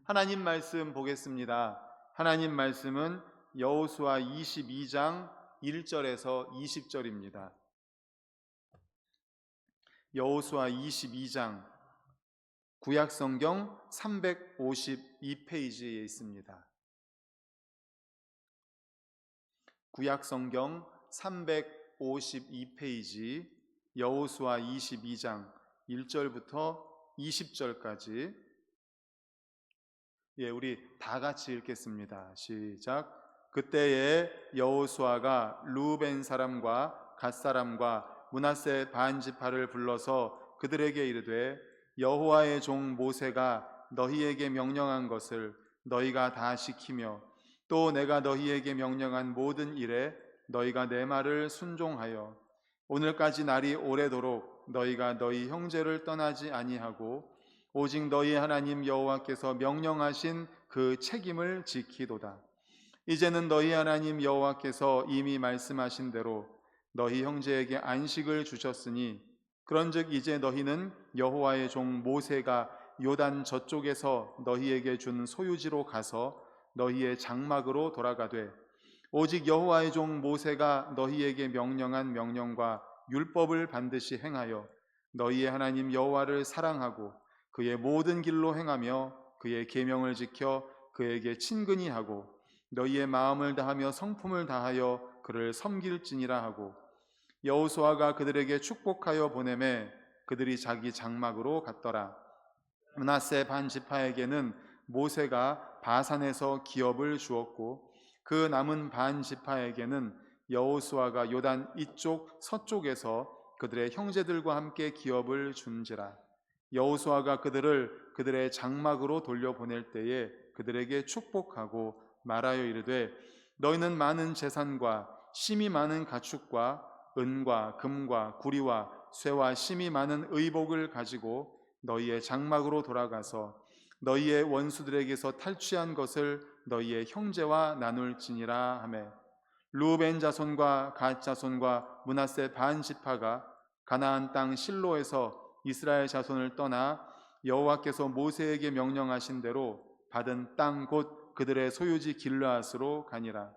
하나님 말씀 보겠습니다. 하나님 말씀은 여호수아 22장 1절에서 20절입니다. 여호수아 22장 구약성경 352페이지에 있습니다. 구약성경 352페이지 여호수아 22장 1절부터 20절까지 우리 다 같이 읽겠습니다. 시작. 그때에 여호수아가 르우벤 사람과 갓 사람과 므낫세 반 지파를 불러서 그들에게 이르되 여호와의 종 모세가 너희에게 명령한 것을 너희가 다 지키며 또 내가 너희에게 명령한 모든 일에 너희가 내 말을 순종하여 오늘까지 날이 오래도록 너희가 너희 형제를 떠나지 아니하고 오직 너희 하나님 여호와께서 명령하신 그 책임을 지키도다. 이제는 너희 하나님 여호와께서 이미 말씀하신 대로 너희 형제에게 안식을 주셨으니 그런즉 이제 너희는 여호와의 종 모세가 요단 저쪽에서 너희에게 준 소유지로 가서 너희의 장막으로 돌아가되 오직 여호와의 종 모세가 너희에게 명령한 명령과 율법을 반드시 행하여 너희의 하나님 여호와를 사랑하고 그의 모든 길로 행하며 그의 계명을 지켜 그에게 친근히 하고 너희의 마음을 다하며 성품을 다하여 그를 섬길지니라 하고 여호수아가 그들에게 축복하여 보내매 그들이 자기 장막으로 갔더라. 므낫세 반 지파에게는 모세가 바산에서 기업을 주었고 그 남은 반 지파에게는 여호수아가 요단 이쪽 서쪽에서 그들의 형제들과 함께 기업을 준지라. 여호수아가 그들을 그들의 장막으로 돌려보낼 때에 그들에게 축복하고 말하여 이르되 너희는 많은 재산과 심이 많은 가축과 은과 금과 구리와 쇠와 심이 많은 의복을 가지고 너희의 장막으로 돌아가서 너희의 원수들에게서 탈취한 것을 너희의 형제와 나눌지니라 하매 르우벤 자손과 갓 자손과 므낫세 반 지파가 가나안 땅 실로에서 이스라엘 자손을 떠나 여호와께서 모세에게 명령하신 대로 받은 땅 곧 그들의 소유지 길르앗으로 가니라.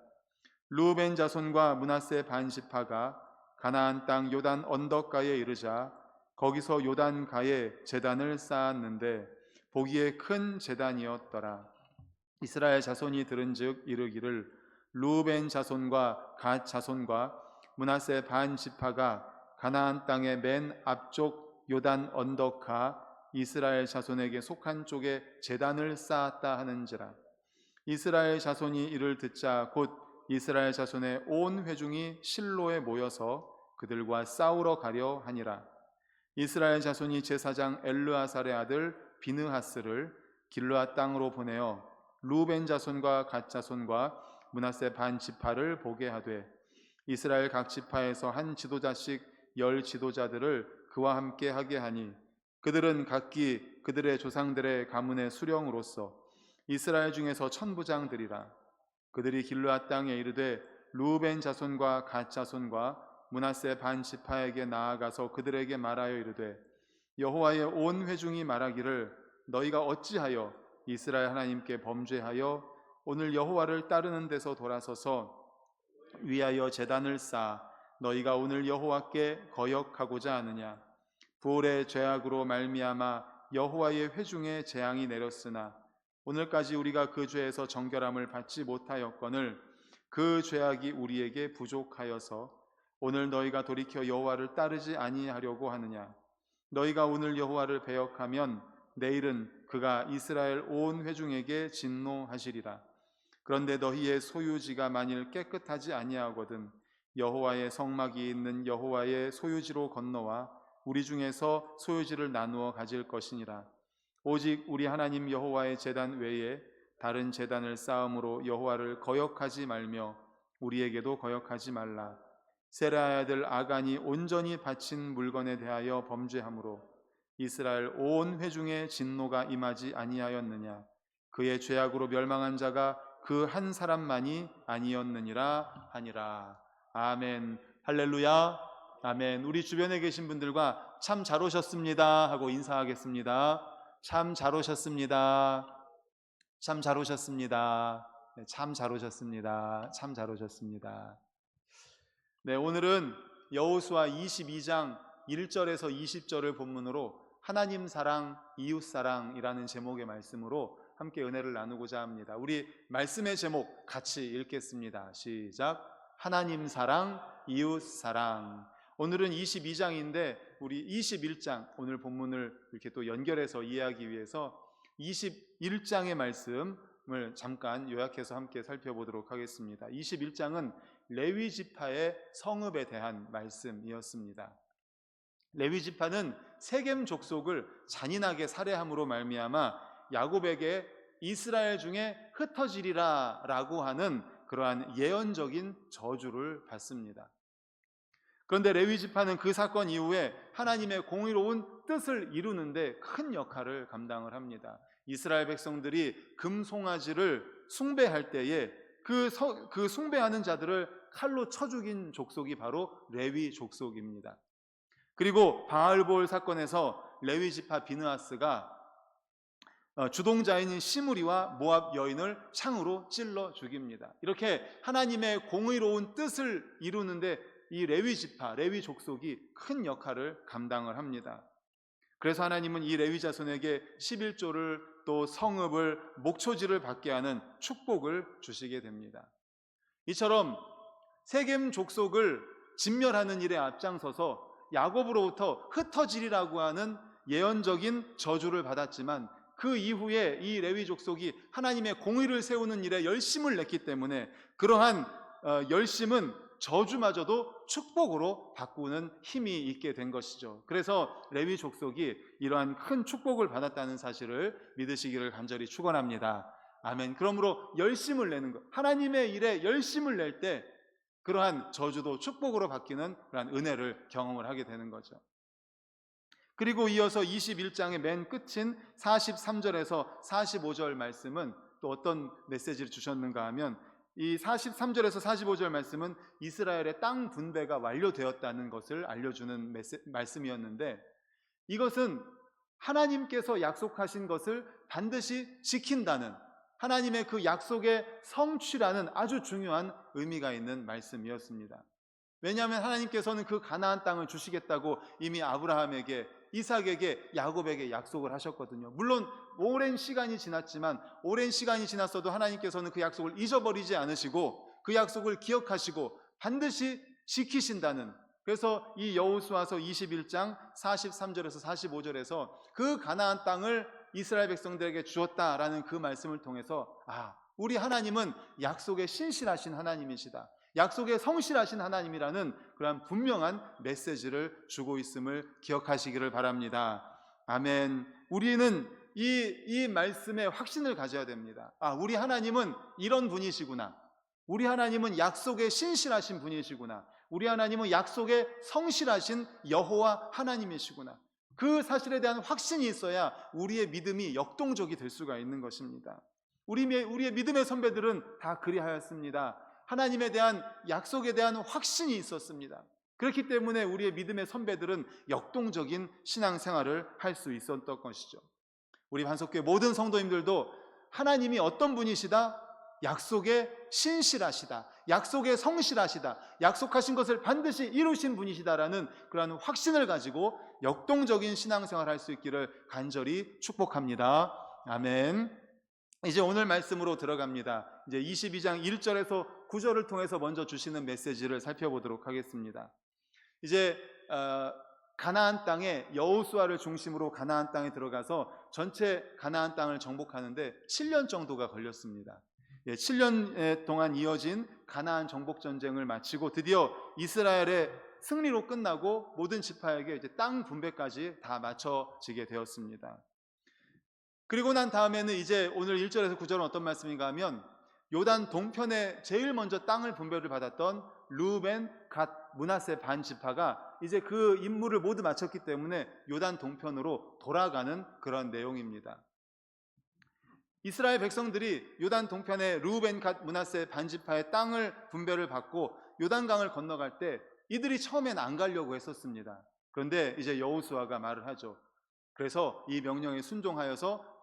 르우벤 자손과 므낫세 반 지파가 가나안 땅 요단 언덕가에 이르자 거기서 요단가에 제단을 쌓았는데 보기에 큰 제단이었더라. 이스라엘 자손이 들은즉 이르기를 르우벤 자손과 갓 자손과 므낫세 반 지파가 가나안 땅의 맨 앞쪽 요단 언덕가 이스라엘 자손에게 속한 쪽에 제단을 쌓았다 하는지라. 이스라엘 자손이 이를 듣자 곧 이스라엘 자손의 온 회중이 실로에 모여서 그들과 싸우러 가려 하니라. 이스라엘 자손이 제사장 엘르아살의 아들 비느하스를 길르앗 땅으로 보내어 르우벤 자손과 갓 자손과 므낫세 반 지파를 보게 하되 이스라엘 각 지파에서 한 지도자씩 10 지도자들을 그와 함께 하게 하니 그들은 각기 그들의 조상들의 가문의 수령으로서 이스라엘 중에서 천부장들이라. 그들이 길르앗 땅에 이르되 르우벤 자손과 갓 자손과 므낫세 반 지파에게 나아가서 그들에게 말하여 이르되 여호와의 온 회중이 말하기를 너희가 어찌하여 이스라엘 하나님께 범죄하여 오늘 여호와를 따르는 데서 돌아서서 위하여 제단을 쌓아 너희가 오늘 여호와께 거역하고자 하느냐. 부올의 죄악으로 말미암아 여호와의 회중에 재앙이 내렸으나 오늘까지 우리가 그 죄에서 정결함을 받지 못하였거늘 그 죄악이 우리에게 부족하여서 오늘 너희가 돌이켜 여호와를 따르지 아니하려고 하느냐. 너희가 오늘 여호와를 배역하면 내일은 그가 이스라엘 온 회중에게 진노하시리라. 그런데 너희의 소유지가 만일 깨끗하지 아니하거든 여호와의 성막이 있는 여호와의 소유지로 건너와 우리 중에서 소유지를 나누어 가질 것이니라. 오직 우리 하나님 여호와의 제단 외에 다른 제단을 쌓음으로 여호와를 거역하지 말며 우리에게도 거역하지 말라. 세라의 아들 아간이 온전히 바친 물건에 대하여 범죄함으로 이스라엘 온 회중의 진노가 임하지 아니하였느냐. 그의 죄악으로 멸망한 자가 그 한 사람만이 아니었느니라 하니라. 아멘. 할렐루야. 아멘. 우리 주변에 계신 분들과 참 잘 오셨습니다 하고 인사하겠습니다. 참 잘 오셨습니다. 참 잘 오셨습니다. 네, 참 잘 오셨습니다. 참 잘 오셨습니다. 네, 오늘은 여호수아 22장 1절에서 20절을 본문으로 하나님 사랑, 이웃 사랑이라는 제목의 말씀으로 함께 은혜를 나누고자 합니다. 우리 말씀의 제목 같이 읽겠습니다. 시작. 하나님 사랑, 이웃 사랑. 오늘은 22장인데 우리 21장 오늘 본문을 이렇게 또 연결해서 이해하기 위해서 21장의 말씀을 잠깐 요약해서 함께 살펴보도록 하겠습니다. 21장은 레위 지파의 성읍에 대한 말씀이었습니다. 레위 지파는 세겜 족속을 잔인하게 살해함으로 말미암아 야곱에게 이스라엘 중에 흩어지리라 라고 하는 그러한 예언적인 저주를 받습니다. 그런데 레위 지파는 그 사건 이후에 하나님의 공의로운 뜻을 이루는데 큰 역할을 감당을 합니다. 이스라엘 백성들이 금송아지를 숭배할 때에 그 숭배하는 자들을 칼로 쳐 죽인 족속이 바로 레위 족속입니다. 그리고 바알볼 사건에서 레위 지파 비느하스가 주동자인 시므리와 모압 여인을 창으로 찔러 죽입니다. 이렇게 하나님의 공의로운 뜻을 이루는데 이 레위 지파, 레위 족속이 큰 역할을 감당을 합니다. 그래서 하나님은 이 레위 자손에게 11조를 또 성읍을 목초지를 받게 하는 축복을 주시게 됩니다. 이처럼 세겜 족속을 진멸하는 일에 앞장서서 야곱으로부터 흩어지리라고 하는 예언적인 저주를 받았지만 그 이후에 이 레위 족속이 하나님의 공의를 세우는 일에 열심을 냈기 때문에 그러한 열심은 저주마저도 축복으로 바꾸는 힘이 있게 된 것이죠. 그래서 레위 족속이 이러한 큰 축복을 받았다는 사실을 믿으시기를 간절히 축원합니다. 아멘. 그러므로 열심을 내는 것, 하나님의 일에 열심을 낼 때 그러한 저주도 축복으로 바뀌는 그러한 은혜를 경험을 하게 되는 거죠. 그리고 이어서 21장의 맨 끝인 43절에서 45절 말씀은 또 어떤 메시지를 주셨는가 하면 이 43절에서 45절 말씀은 이스라엘의 땅 분배가 완료되었다는 것을 알려주는 말씀이었는데 이것은 하나님께서 약속하신 것을 반드시 지킨다는 하나님의 그 약속의 성취라는 아주 중요한 의미가 있는 말씀이었습니다. 왜냐하면 하나님께서는 그 가나안 땅을 주시겠다고 이미 아브라함에게, 이삭에게, 야곱에게 약속을 하셨거든요. 물론 오랜 시간이 지났지만 오랜 시간이 지났어도 하나님께서는 그 약속을 잊어버리지 않으시고 그 약속을 기억하시고 반드시 지키신다는, 그래서 이 여호수아서 21장 43절에서 45절에서 그 가나안 땅을 이스라엘 백성들에게 주었다라는 그 말씀을 통해서 우리 하나님은 약속에 신실하신 하나님이시다, 약속에 성실하신 하나님이라는 그런 분명한 메시지를 주고 있음을 기억하시기를 바랍니다. 아멘. 우리는 이 말씀에 확신을 가져야 됩니다. 우리 하나님은 이런 분이시구나, 우리 하나님은 약속에 신실하신 분이시구나, 우리 하나님은 약속에 성실하신 여호와 하나님이시구나, 그 사실에 대한 확신이 있어야 우리의 믿음이 역동적이 될 수가 있는 것입니다. 우리의 믿음의 선배들은 다 그리하였습니다. 하나님에 대한 약속에 대한 확신이 있었습니다. 그렇기 때문에 우리의 믿음의 선배들은 역동적인 신앙생활을 할 수 있었던 것이죠. 우리 반석교회 모든 성도님들도 하나님이 어떤 분이시다? 약속에 신실하시다, 약속에 성실하시다, 약속하신 것을 반드시 이루신 분이시다라는 그러한 확신을 가지고 역동적인 신앙생활을 할 수 있기를 간절히 축복합니다. 아멘. 이제 오늘 말씀으로 들어갑니다. 이제 22장 1절에서 9절을 통해서 먼저 주시는 메시지를 살펴보도록 하겠습니다. 이제 가나안 땅에, 여호수아를 중심으로 가나안 땅에 들어가서 전체 가나안 땅을 정복하는데 7년 정도가 걸렸습니다. 7년 동안 이어진 가나안 정복 전쟁을 마치고 드디어 이스라엘의 승리로 끝나고 모든 지파에게 이제 땅 분배까지 다 마쳐지게 되었습니다. 그리고 난 다음에는 이제 오늘 1절에서 9절은 어떤 말씀인가 하면 요단 동편에 제일 먼저 땅을 분배를 받았던 르우벤, 갓, 므낫세 반 지파가 이제 그 임무를 모두 마쳤기 때문에 요단 동편으로 돌아가는 그런 내용입니다. 이스라엘 백성들이 요단 동편의 르우벤, 갓, 므낫세 반 지파의 땅을 분배를 받고 요단강을 건너갈 때 이들이 처음엔 안 가려고 했었습니다. 그런데 이제 여호수아가 말을 하죠. 그래서 이 명령에 순종하여서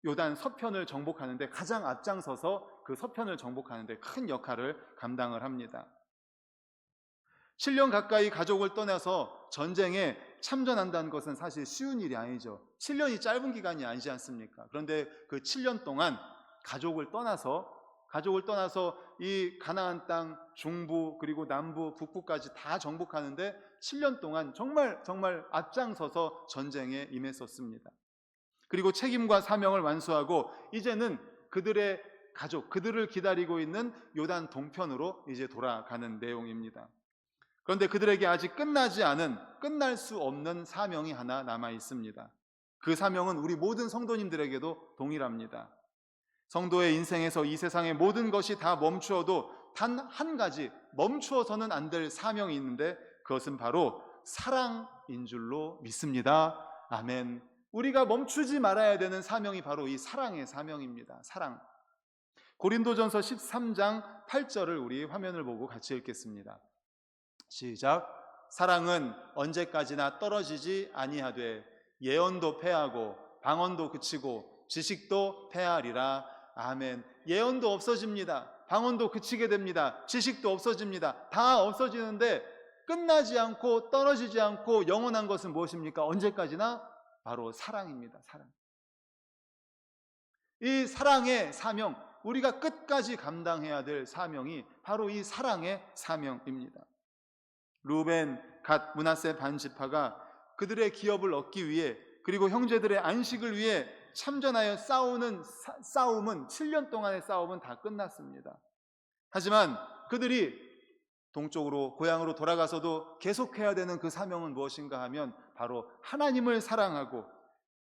요단 서편을 정복하는데 가장 앞장서서 그 서편을 정복하는데 큰 역할을 감당을 합니다. 7년 가까이 가족을 떠나서 전쟁에 참전한다는 것은 사실 쉬운 일이 아니죠. 7년이 짧은 기간이 아니지 않습니까? 그런데 그 7년 동안 가족을 떠나서 이 가나안 땅 중부 그리고 남부 북부까지 다 정복하는데 7년 동안 정말 앞장서서 전쟁에 임했었습니다. 그리고 책임과 사명을 완수하고 이제는 그들의 가족, 그들을 기다리고 있는 요단 동편으로 이제 돌아가는 내용입니다. 그런데 그들에게 아직 끝날 수 없는 사명이 하나 남아 있습니다. 그 사명은 우리 모든 성도님들에게도 동일합니다. 성도의 인생에서 이 세상의 모든 것이 다 멈추어도 단 한 가지 멈추어서는 안 될 사명이 있는데 그것은 바로 사랑인 줄로 믿습니다. 아멘. 우리가 멈추지 말아야 되는 사명이 바로 이 사랑의 사명입니다. 사랑. 고린도전서 13장 8절을 우리 화면을 보고 같이 읽겠습니다. 시작. 사랑은 언제까지나 떨어지지 아니하되 예언도 패하고 방언도 그치고 지식도 패하리라. 아멘. 예언도 없어집니다. 방언도 그치게 됩니다. 지식도 없어집니다. 다 없어지는데 끝나지 않고 떨어지지 않고 영원한 것은 무엇입니까? 언제까지나 바로 사랑입니다. 사랑. 이 사랑의 사명, 우리가 끝까지 감당해야 될 사명이 바로 이 사랑의 사명입니다. 루벤, 갓, 므낫세 반지파가 그들의 기업을 얻기 위해 그리고 형제들의 안식을 위해 참전하여 싸움은 7년 동안의 싸움은 다 끝났습니다. 하지만 그들이 동쪽으로 고향으로 돌아가서도 계속해야 되는 그 사명은 무엇인가 하면 바로 하나님을 사랑하고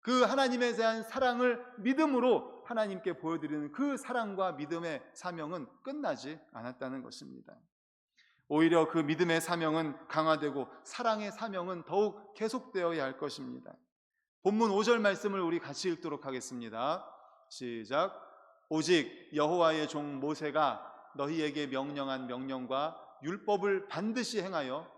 그 하나님에 대한 사랑을 믿음으로 하나님께 보여드리는 그 사랑과 믿음의 사명은 끝나지 않았다는 것입니다. 오히려 그 믿음의 사명은 강화되고 사랑의 사명은 더욱 계속되어야 할 것입니다. 본문 5절 말씀을 우리 같이 읽도록 하겠습니다. 시작. 오직 여호와의 종 모세가 너희에게 명령한 명령과 율법을 반드시 행하여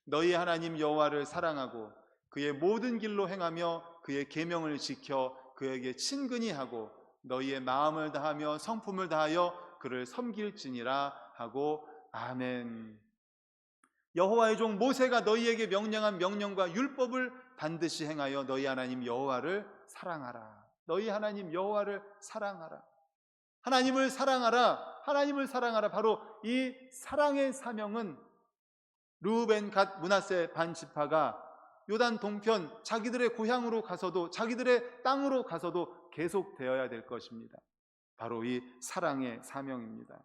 너희 하나님 여호와를 사랑하고 그의 모든 길로 행하며 그의 계명을 지켜 그에게 친근히 하고 너희의 마음을 다하며 성품을 다하여 그를 섬길지니라 하고 아멘. 여호와의 종 모세가 너희에게 명령한 명령과 율법을 반드시 행하여 너희 하나님 여호와를 사랑하라. 너희 하나님 여호와를 사랑하라. 하나님을 사랑하라. 하나님을 사랑하라. 바로 이 사랑의 사명은 르우벤, 갓, 므낫세 반지파가 요단 동편 자기들의 고향으로 가서도 자기들의 땅으로 가서도 계속되어야 될 것입니다. 바로 이 사랑의 사명입니다.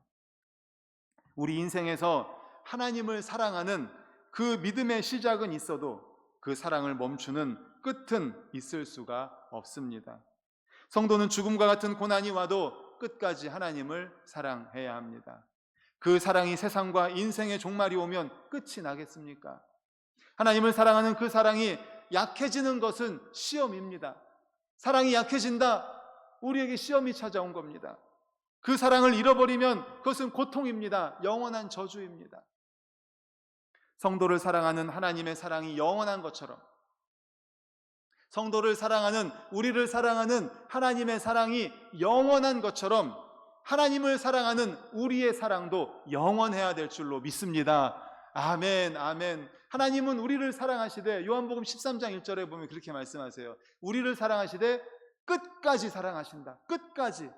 우리 인생에서 하나님을 사랑하는 그 믿음의 시작은 있어도 그 사랑을 멈추는 끝은 있을 수가 없습니다. 성도는 죽음과 같은 고난이 와도 끝까지 하나님을 사랑해야 합니다. 그 사랑이 세상과 인생의 종말이 오면 끝이 나겠습니까? 하나님을 사랑하는 그 사랑이 약해지는 것은 시험입니다. 사랑이 약해진다, 우리에게 시험이 찾아온 겁니다. 그 사랑을 잃어버리면 그것은 고통입니다. 영원한 저주입니다. 성도를 사랑하는 하나님의 사랑이 영원한 것처럼 성도를 사랑하는 우리를 사랑하는 하나님의 사랑이 영원한 것처럼 하나님을 사랑하는 우리의 사랑도 영원해야 될 줄로 믿습니다. 아멘, 아멘. 하나님은 우리를 사랑하시되 요한복음 13장 1절에 보면 그렇게 말씀하세요. 우리를 사랑하시되 끝까지 사랑하신다. 끝까지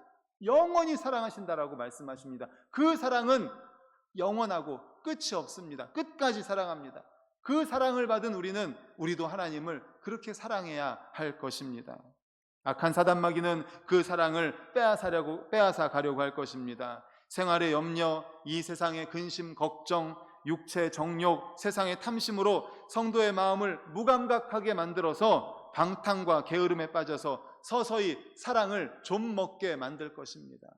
영원히 사랑하신다라고 말씀하십니다. 그 사랑은 영원하고 끝이 없습니다. 끝까지 사랑합니다. 그 사랑을 받은 우리도 하나님을 그렇게 사랑해야 할 것입니다. 악한 사단마귀는 그 사랑을 빼앗아 가려고 할 것입니다. 생활의 염려, 이 세상의 근심, 걱정, 육체 정욕, 세상의 탐심으로 성도의 마음을 무감각하게 만들어서 방탕과 게으름에 빠져서 서서히 사랑을 좀 먹게 만들 것입니다.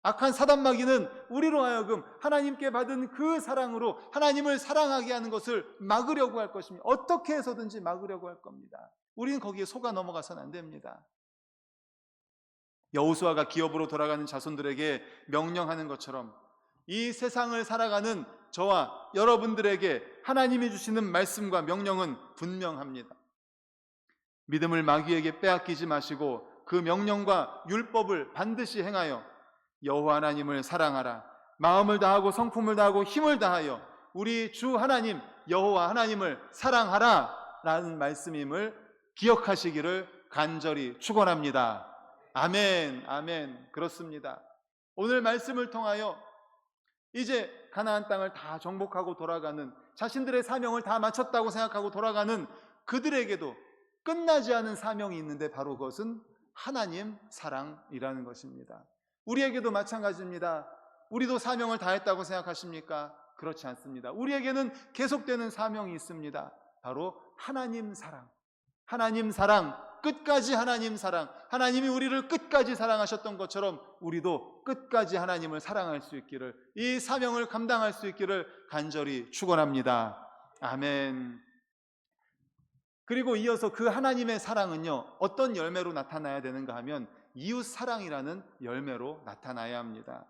악한 사단마귀는 우리로 하여금 하나님께 받은 그 사랑으로 하나님을 사랑하게 하는 것을 막으려고 할 것입니다. 어떻게 해서든지 막으려고 할 겁니다. 우리는 거기에 속아 넘어가서는 안 됩니다. 여호수아가 기업으로 돌아가는 자손들에게 명령하는 것처럼 이 세상을 살아가는 저와 여러분들에게 하나님이 주시는 말씀과 명령은 분명합니다. 믿음을 마귀에게 빼앗기지 마시고 그 명령과 율법을 반드시 행하여 여호와 하나님을 사랑하라. 마음을 다하고 성품을 다하고 힘을 다하여 우리 주 하나님 여호와 하나님을 사랑하라 라는 말씀임을 기억하시기를 간절히 축원합니다. 아멘, 아멘. 그렇습니다. 오늘 말씀을 통하여 이제 가나안 땅을 다 정복하고 돌아가는, 자신들의 사명을 다 마쳤다고 생각하고 돌아가는 그들에게도 끝나지 않은 사명이 있는데 바로 그것은 하나님 사랑이라는 것입니다. 우리에게도 마찬가지입니다. 우리도 사명을 다 했다고 생각하십니까? 그렇지 않습니다. 우리에게는 계속되는 사명이 있습니다. 바로 하나님 사랑. 하나님 사랑, 끝까지 하나님 사랑. 하나님이 우리를 끝까지 사랑하셨던 것처럼 우리도 끝까지 하나님을 사랑할 수 있기를, 이 사명을 감당할 수 있기를 간절히 축원합니다. 아멘. 그리고 이어서 그 하나님의 사랑은요, 어떤 열매로 나타나야 되는가 하면 이웃 사랑이라는 열매로 나타나야 합니다.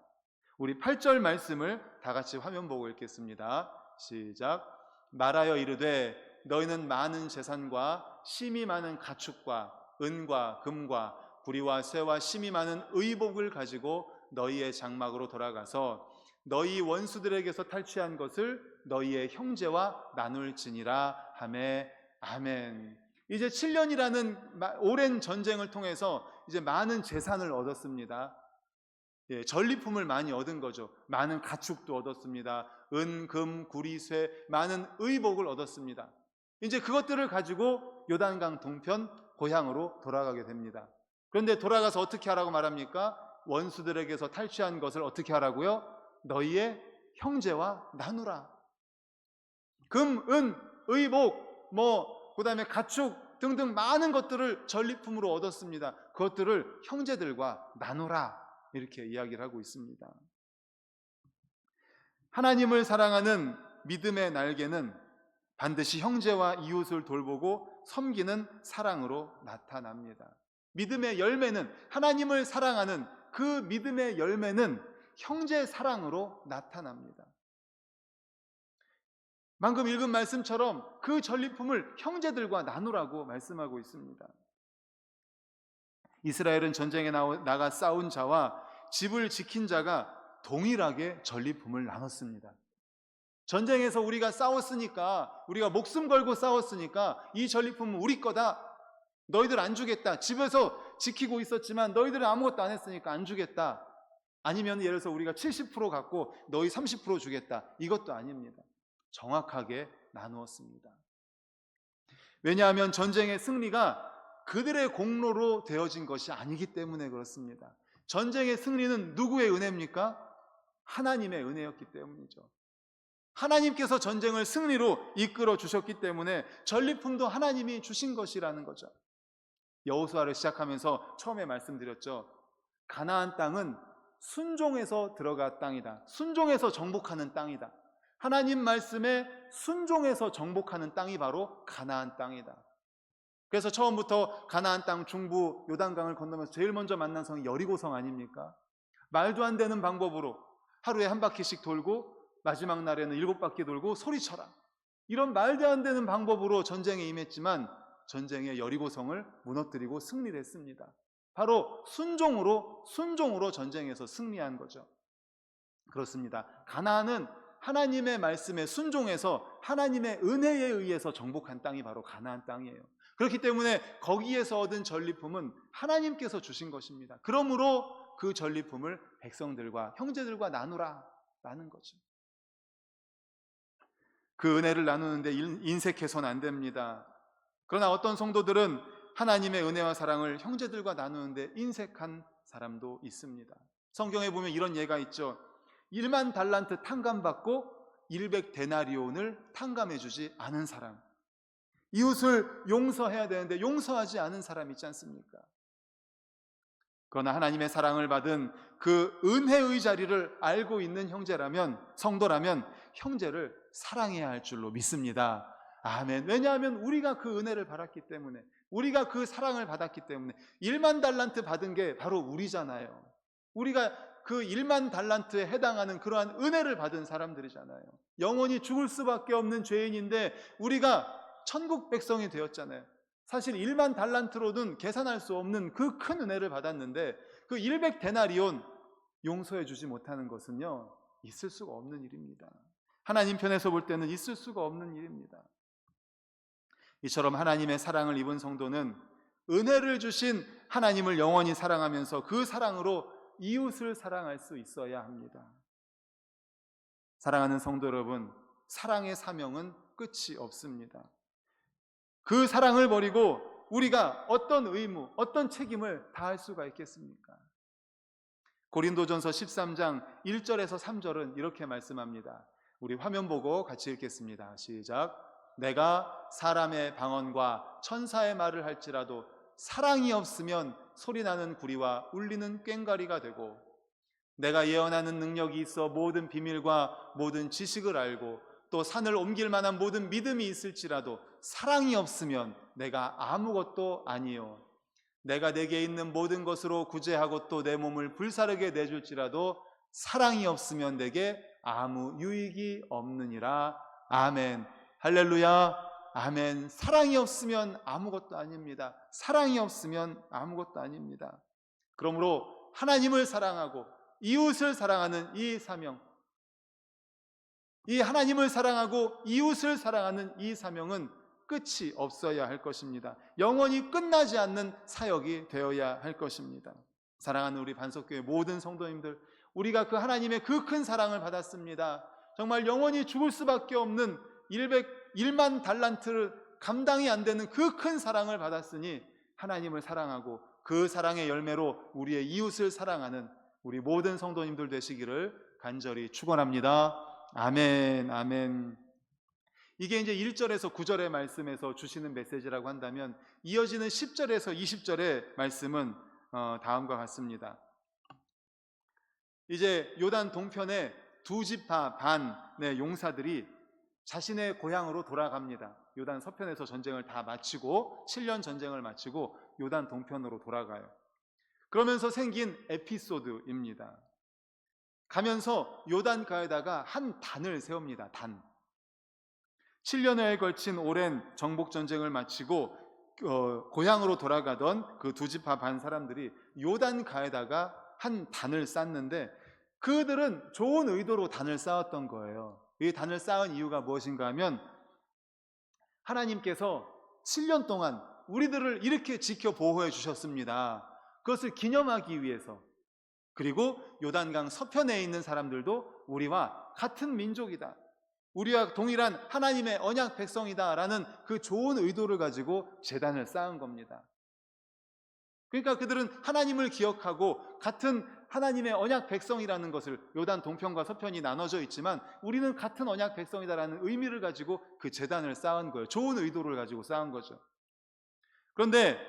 우리 8절 말씀을 다 같이 화면 보고 읽겠습니다. 시작. 말하여 이르되 너희는 많은 재산과 심이 많은 가축과 은과 금과 구리와 쇠와 심이 많은 의복을 가지고 너희의 장막으로 돌아가서 너희 원수들에게서 탈취한 것을 너희의 형제와 나눌지니라 하매. 아멘. 이제 7년이라는 오랜 전쟁을 통해서 이제 많은 재산을 얻었습니다. 전리품을 많이 얻은 거죠. 많은 가축도 얻었습니다. 은, 금, 구리, 쇠, 많은 의복을 얻었습니다. 이제 그것들을 가지고 요단강 동편 고향으로 돌아가게 됩니다. 그런데 돌아가서 어떻게 하라고 말합니까? 원수들에게서 탈취한 것을 어떻게 하라고요? 너희의 형제와 나누라. 금, 은, 의복, 그 다음에 가축 등등 많은 것들을 전리품으로 얻었습니다. 그것들을 형제들과 나누라, 이렇게 이야기를 하고 있습니다. 하나님을 사랑하는 믿음의 날개는 반드시 형제와 이웃을 돌보고 섬기는 사랑으로 나타납니다. 믿음의 열매는, 하나님을 사랑하는 그 믿음의 열매는 형제 사랑으로 나타납니다. 방금 읽은 말씀처럼 그 전리품을 형제들과 나누라고 말씀하고 있습니다. 이스라엘은 전쟁에 나가 싸운 자와 집을 지킨 자가 동일하게 전리품을 나눴습니다. 전쟁에서 우리가 싸웠으니까, 우리가 목숨 걸고 싸웠으니까 이 전리품은 우리 거다. 너희들 안 주겠다. 집에서 지키고 있었지만 너희들은 아무것도 안 했으니까 안 주겠다. 아니면 예를 들어서 우리가 70% 갖고 너희 30% 주겠다. 이것도 아닙니다. 정확하게 나누었습니다. 왜냐하면 전쟁의 승리가 그들의 공로로 되어진 것이 아니기 때문에 그렇습니다. 전쟁의 승리는 누구의 은혜입니까? 하나님의 은혜였기 때문이죠. 하나님께서 전쟁을 승리로 이끌어 주셨기 때문에 전리품도 하나님이 주신 것이라는 거죠. 여호수아를 시작하면서 처음에 말씀드렸죠. 가나안 땅은 순종해서 들어가 땅이다. 순종해서 정복하는 땅이다. 하나님 말씀에 순종해서 정복하는 땅이 바로 가나안 땅이다. 그래서 처음부터 가나안 땅 중부 요단강을 건너면서 제일 먼저 만난 성이 여리고성 아닙니까? 말도 안 되는 방법으로 하루에 한 바퀴씩 돌고 마지막 날에는 7바퀴 돌고 소리쳐라. 이런 말도 안 되는 방법으로 전쟁에 임했지만 전쟁에 여리고성을 무너뜨리고 승리를 했습니다. 바로 순종으로 전쟁에서 승리한 거죠. 그렇습니다. 가나안은 하나님의 말씀에 순종해서 하나님의 은혜에 의해서 정복한 땅이 바로 가나안 땅이에요. 그렇기 때문에 거기에서 얻은 전리품은 하나님께서 주신 것입니다. 그러므로 그 전리품을 백성들과 형제들과 나누라라는 거죠. 그 은혜를 나누는데 인색해서는 안 됩니다. 그러나 어떤 성도들은 하나님의 은혜와 사랑을 형제들과 나누는데 인색한 사람도 있습니다. 성경에 보면 이런 예가 있죠. 1만 달란트 탕감받고 100데나리온을 탕감해주지 않은 사람, 이웃을 용서해야 되는데 용서하지 않은 사람 있지 않습니까? 그러나 하나님의 사랑을 받은 그 은혜의 자리를 알고 있는 형제라면, 성도라면 형제를 사랑해야 할 줄로 믿습니다. 아멘. 왜냐하면 우리가 그 은혜를 받았기 때문에, 우리가 그 사랑을 받았기 때문에. 1만 달란트 받은 게 바로 우리잖아요. 우리가 그 1만 달란트에 해당하는 그러한 은혜를 받은 사람들이잖아요. 영원히 죽을 수밖에 없는 죄인인데 우리가 천국 백성이 되었잖아요. 사실 1만 달란트로는 계산할 수 없는 그 큰 은혜를 받았는데 그 100데나리온 용서해 주지 못하는 것은요, 있을 수가 없는 일입니다. 하나님 편에서 볼 때는 있을 수가 없는 일입니다. 이처럼 하나님의 사랑을 입은 성도는 은혜를 주신 하나님을 영원히 사랑하면서 그 사랑으로 이웃을 사랑할 수 있어야 합니다. 사랑하는 성도 여러분, 사랑의 사명은 끝이 없습니다. 그 사랑을 버리고 우리가 어떤 의무, 어떤 책임을 다할 수가 있겠습니까? 고린도전서 13장 1절에서 3절은 이렇게 말씀합니다. 우리 화면 보고 같이 읽겠습니다. 시작. 내가 사람의 방언과 천사의 말을 할지라도 사랑이 없으면 소리나는 구리와 울리는 꽹과리가 되고, 내가 예언하는 능력이 있어 모든 비밀과 모든 지식을 알고 또 산을 옮길 만한 모든 믿음이 있을지라도 사랑이 없으면 내가 아무것도 아니요, 내가 내게 있는 모든 것으로 구제하고 또 내 몸을 불사르게 내줄지라도 사랑이 없으면 내게 아무 유익이 없느니라. 아멘. 할렐루야. 아멘. 사랑이 없으면 아무것도 아닙니다. 사랑이 없으면 아무것도 아닙니다. 그러므로 하나님을 사랑하고 이웃을 사랑하는 이 사명, 이 하나님을 사랑하고 이웃을 사랑하는 이 사명은 끝이 없어야 할 것입니다. 영원히 끝나지 않는 사역이 되어야 할 것입니다. 사랑하는 우리 반석교회 모든 성도님들, 우리가 그 하나님의 그 큰 사랑을 받았습니다. 정말 영원히 죽을 수밖에 없는 1만 달란트를 감당이 안 되는 그 큰 사랑을 받았으니 하나님을 사랑하고 그 사랑의 열매로 우리의 이웃을 사랑하는 우리 모든 성도님들 되시기를 간절히 축원합니다. 아멘, 아멘. 이게 이제 1절에서 9절의 말씀에서 주시는 메시지라고 한다면, 이어지는 10절에서 20절의 말씀은 다음과 같습니다. 이제 요단 동편에 두 지파 반의 용사들이 자신의 고향으로 돌아갑니다. 요단 서편에서 전쟁을 다 마치고 7년 전쟁을 마치고 요단 동편으로 돌아가요. 그러면서 생긴 에피소드입니다. 가면서 요단가에다가 한 단을 세웁니다. 단. 7년에 걸친 오랜 정복전쟁을 마치고 고향으로 돌아가던 그 두 지파 반 사람들이 요단가에다가 한 단을 쌓는데, 그들은 좋은 의도로 단을 쌓았던 거예요. 이 단을 쌓은 이유가 무엇인가 하면, 하나님께서 7년 동안 우리들을 이렇게 지켜 보호해 주셨습니다. 그것을 기념하기 위해서, 그리고 요단강 서편에 있는 사람들도 우리와 같은 민족이다, 우리와 동일한 하나님의 언약 백성이다라는 그 좋은 의도를 가지고 제단을 쌓은 겁니다. 그러니까 그들은 하나님을 기억하고 같은 하나님의 언약 백성이라는 것을, 요단 동편과 서편이 나눠져 있지만 우리는 같은 언약 백성이다라는 의미를 가지고 그 제단을 쌓은 거예요. 좋은 의도를 가지고 쌓은 거죠. 그런데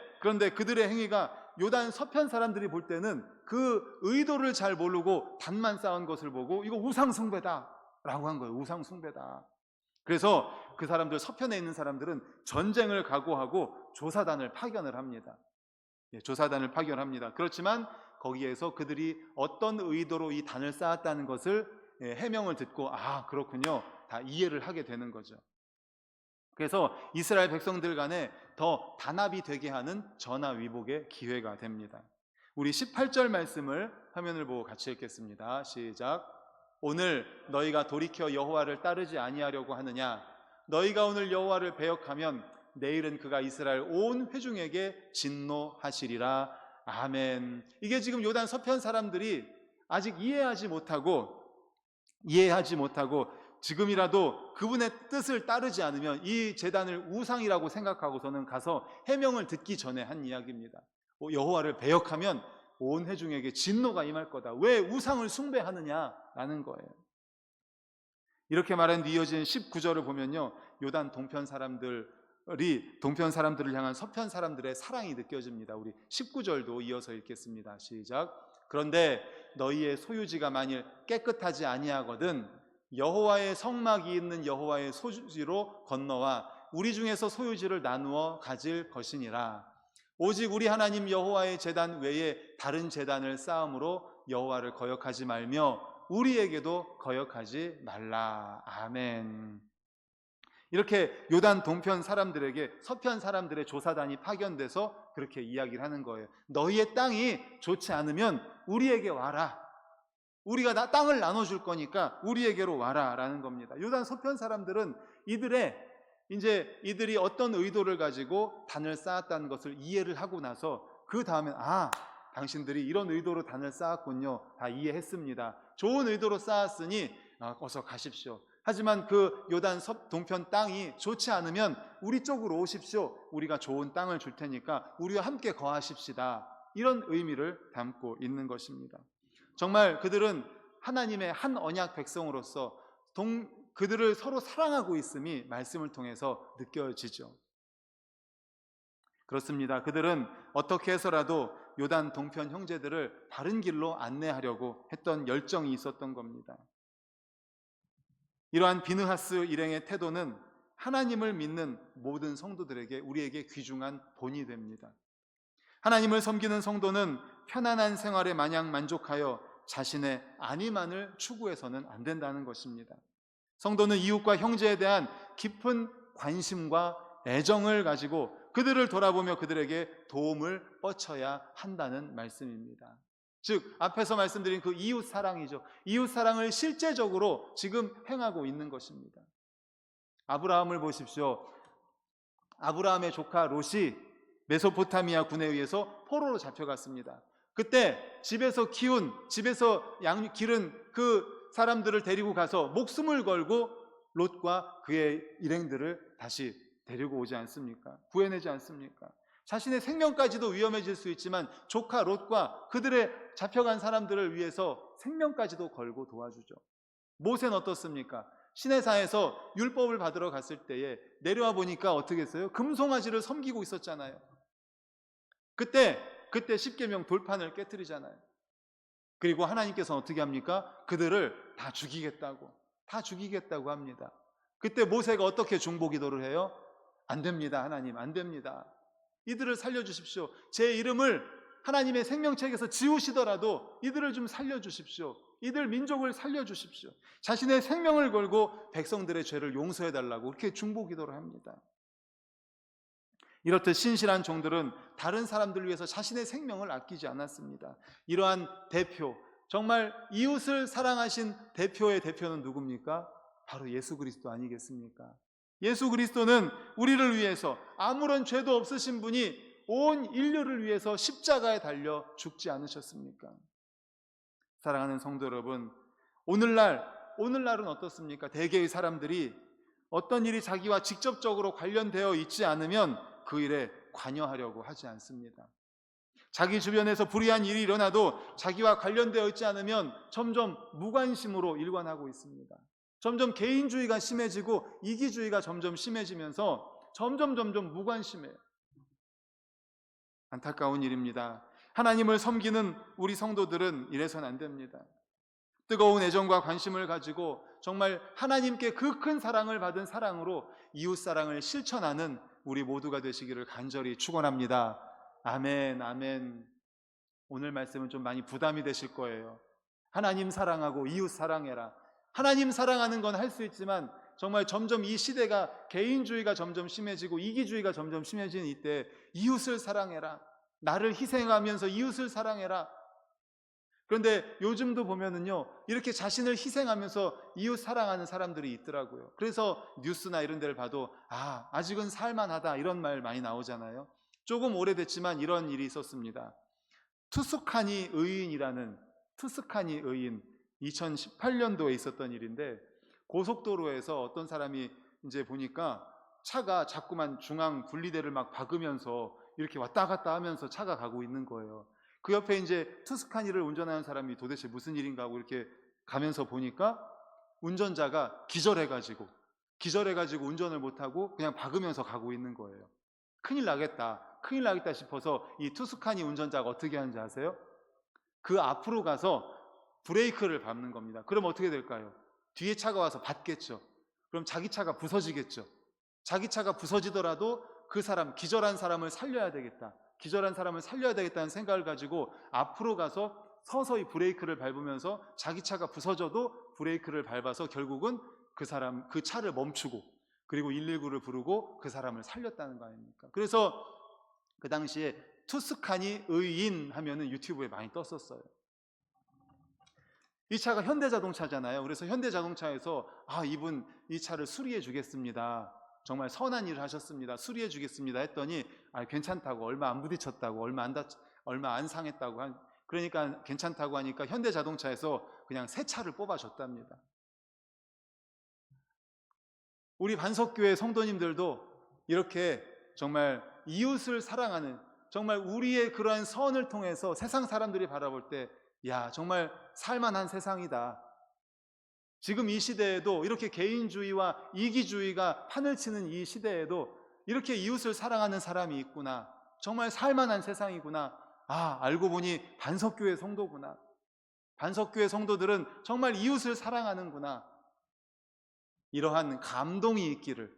그들의 행위가 요단 서편 사람들이 볼 때는 그 의도를 잘 모르고 단만 쌓은 것을 보고 이거 우상숭배다 라고 한 거예요. 우상숭배다. 그래서 그 사람들, 서편에 있는 사람들은 전쟁을 각오하고 조사단을 파견을 합니다. 조사단을 파견합니다. 그렇지만 거기에서 그들이 어떤 의도로 이 단을 쌓았다는 것을 해명을 듣고, 아 그렇군요, 다 이해를 하게 되는 거죠. 그래서 이스라엘 백성들 간에 더 단합이 되게 하는 전화위복의 기회가 됩니다. 우리 18절 말씀을 화면을 보고 같이 읽겠습니다. 시작. 오늘 너희가 돌이켜 여호와를 따르지 아니하려고 하느냐? 너희가 오늘 여호와를 배역하면 내일은 그가 이스라엘 온 회중에게 진노하시리라. 아멘. 이게 지금 요단 서편 사람들이 아직 이해하지 못하고 지금이라도 그분의 뜻을 따르지 않으면 이 제단을 우상이라고 생각하고서는 가서 해명을 듣기 전에 한 이야기입니다. 여호와를 배역하면 온 회중에게 진노가 임할 거다. 왜 우상을 숭배하느냐라는 거예요. 이렇게 말한 이어진 19절을 보면요, 요단 동편 사람들을 향한 서편 사람들의 사랑이 느껴집니다. 우리 19절도 이어서 읽겠습니다. 시작. 그런데 너희의 소유지가 만일 깨끗하지 아니하거든 여호와의 성막이 있는 여호와의 소유지로 건너와 우리 중에서 소유지를 나누어 가질 것이니라. 오직 우리 하나님 여호와의 제단 외에 다른 제단을 쌓음으로 여호와를 거역하지 말며 우리에게도 거역하지 말라. 아멘. 이렇게 요단 동편 사람들에게 서편 사람들의 조사단이 파견돼서 그렇게 이야기를 하는 거예요. 너희의 땅이 좋지 않으면 우리에게 와라. 우리가 땅을 나눠줄 거니까 우리에게로 와라 라는 겁니다. 요단 서편 사람들은 이들이 어떤 의도를 가지고 단을 쌓았다는 것을 이해를 하고 나서 그 다음에 당신들이 이런 의도로 단을 쌓았군요. 다 이해했습니다. 좋은 의도로 쌓았으니 어서 가십시오. 하지만 그 요단 동편 땅이 좋지 않으면 우리 쪽으로 오십시오. 우리가 좋은 땅을 줄 테니까 우리와 함께 거하십시다. 이런 의미를 담고 있는 것입니다. 정말 그들은 하나님의 한 언약 백성으로서 그들을 서로 사랑하고 있음이 말씀을 통해서 느껴지죠. 그렇습니다. 그들은 어떻게 해서라도 요단 동편 형제들을 바른 길로 안내하려고 했던 열정이 있었던 겁니다. 이러한 비느하스 일행의 태도는 하나님을 믿는 모든 성도들에게 우리에게 귀중한 본이 됩니다. 하나님을 섬기는 성도는 편안한 생활에 마냥 만족하여 자신의 안위만을 추구해서는 안 된다는 것입니다. 성도는 이웃과 형제에 대한 깊은 관심과 애정을 가지고 그들을 돌아보며 그들에게 도움을 뻗쳐야 한다는 말씀입니다. 즉 앞에서 말씀드린 그 이웃 사랑이죠. 이웃 사랑을 실제적으로 지금 행하고 있는 것입니다. 아브라함을 보십시오. 아브라함의 조카 롯이 메소포타미아 군에 의해서 포로로 잡혀갔습니다. 그때 집에서 기른 그 사람들을 데리고 가서 목숨을 걸고 롯과 그의 일행들을 다시 데리고 오지 않습니까? 구해내지 않습니까? 자신의 생명까지도 위험해질 수 있지만 조카 롯과 그들의 잡혀간 사람들을 위해서 생명까지도 걸고 도와주죠. 모세는 어떻습니까? 시내산에서 율법을 받으러 갔을 때에 내려와 보니까 어떻게 했어요? 금송아지를 섬기고 있었잖아요. 그때 10계명 돌판을 깨트리잖아요. 그리고 하나님께서는 어떻게 합니까? 그들을 다 죽이겠다고 합니다. 그때 모세가 어떻게 중보기도를 해요? 안 됩니다. 하나님, 안 됩니다. 이들을 살려주십시오. 제 이름을 하나님의 생명책에서 지우시더라도 이들을 좀 살려주십시오. 이들 민족을 살려주십시오. 자신의 생명을 걸고 백성들의 죄를 용서해달라고 그렇게 중보기도를 합니다. 이렇듯 신실한 종들은 다른 사람들을 위해서 자신의 생명을 아끼지 않았습니다. 이러한 대표, 정말 이웃을 사랑하신 대표의 대표는 누굽니까? 바로 예수 그리스도 아니겠습니까? 예수 그리스도는 우리를 위해서 아무런 죄도 없으신 분이 온 인류를 위해서 십자가에 달려 죽지 않으셨습니까? 사랑하는 성도 여러분, 오늘날은 어떻습니까? 대개의 사람들이 어떤 일이 자기와 직접적으로 관련되어 있지 않으면 그 일에 관여하려고 하지 않습니다. 자기 주변에서 불의한 일이 일어나도 자기와 관련되어 있지 않으면 점점 무관심으로 일관하고 있습니다. 점점 개인주의가 심해지고 이기주의가 점점 심해지면서 점점 무관심해요. 안타까운 일입니다. 하나님을 섬기는 우리 성도들은 이래서는 안 됩니다. 뜨거운 애정과 관심을 가지고 정말 하나님께 그 큰 사랑을 받은 사랑으로 이웃 사랑을 실천하는 우리 모두가 되시기를 간절히 축원합니다. 아멘, 아멘. 오늘 말씀은 좀 많이 부담이 되실 거예요. 하나님 사랑하고 이웃 사랑해라. 하나님 사랑하는 건 할 수 있지만 정말 점점 이 시대가 개인주의가 점점 심해지고 이기주의가 점점 심해지는 이때 이웃을 사랑해라. 나를 희생하면서 이웃을 사랑해라. 그런데 요즘도 보면은요, 이렇게 자신을 희생하면서 이웃 사랑하는 사람들이 있더라고요. 그래서 뉴스나 이런 데를 봐도 아직은 살만하다 이런 말 많이 나오잖아요. 조금 오래됐지만 이런 일이 있었습니다. 투스카니 의인 2018년도에 있었던 일인데, 고속도로에서 어떤 사람이 이제 보니까 차가 자꾸만 중앙 분리대를 막 박으면서 이렇게 왔다 갔다 하면서 차가 가고 있는 거예요. 그 옆에 이제 투스카니를 운전하는 사람이 도대체 무슨 일인가 하고 이렇게 가면서 보니까 운전자가 기절해가지고 운전을 못하고 그냥 박으면서 가고 있는 거예요. 큰일 나겠다 싶어서 이 투스카니 운전자가 어떻게 하는지 아세요? 그 앞으로 가서 브레이크를 밟는 겁니다. 그럼 어떻게 될까요? 뒤에 차가 와서 받겠죠. 그럼 자기 차가 부서지겠죠. 자기 차가 부서지더라도 그 사람, 기절한 사람을 살려야 되겠다는 생각을 가지고 앞으로 가서 서서히 브레이크를 밟으면서 자기 차가 부서져도 브레이크를 밟아서 결국은 그 차를 멈추고 그리고 119를 부르고 그 사람을 살렸다는 거 아닙니까? 그래서 그 당시에 투스카니 의인 하면은 유튜브에 많이 떴었어요. 이 차가 현대자동차잖아요. 그래서 현대자동차에서 이분 이 차를 수리해 주겠습니다. 정말 선한 일을 하셨습니다. 수리해 주겠습니다 했더니 괜찮다고, 얼마 안 부딪혔다고, 얼마 안 상했다고 그러니까 괜찮다고 하니까 현대자동차에서 그냥 새 차를 뽑아줬답니다. 우리 반석교회 성도님들도 이렇게 정말 이웃을 사랑하는, 정말 우리의 그러한 선을 통해서 세상 사람들이 바라볼 때 정말 살만한 세상이다. 지금 이 시대에도 이렇게 개인주의와 이기주의가 판을 치는 이 시대에도 이렇게 이웃을 사랑하는 사람이 있구나. 정말 살만한 세상이구나. 알고 보니 반석교회 성도구나. 반석교회 성도들은 정말 이웃을 사랑하는구나. 이러한 감동이 있기를,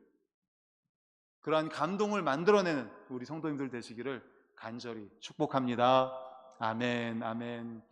그러한 감동을 만들어내는 우리 성도님들 되시기를 간절히 축복합니다. 아멘, 아멘.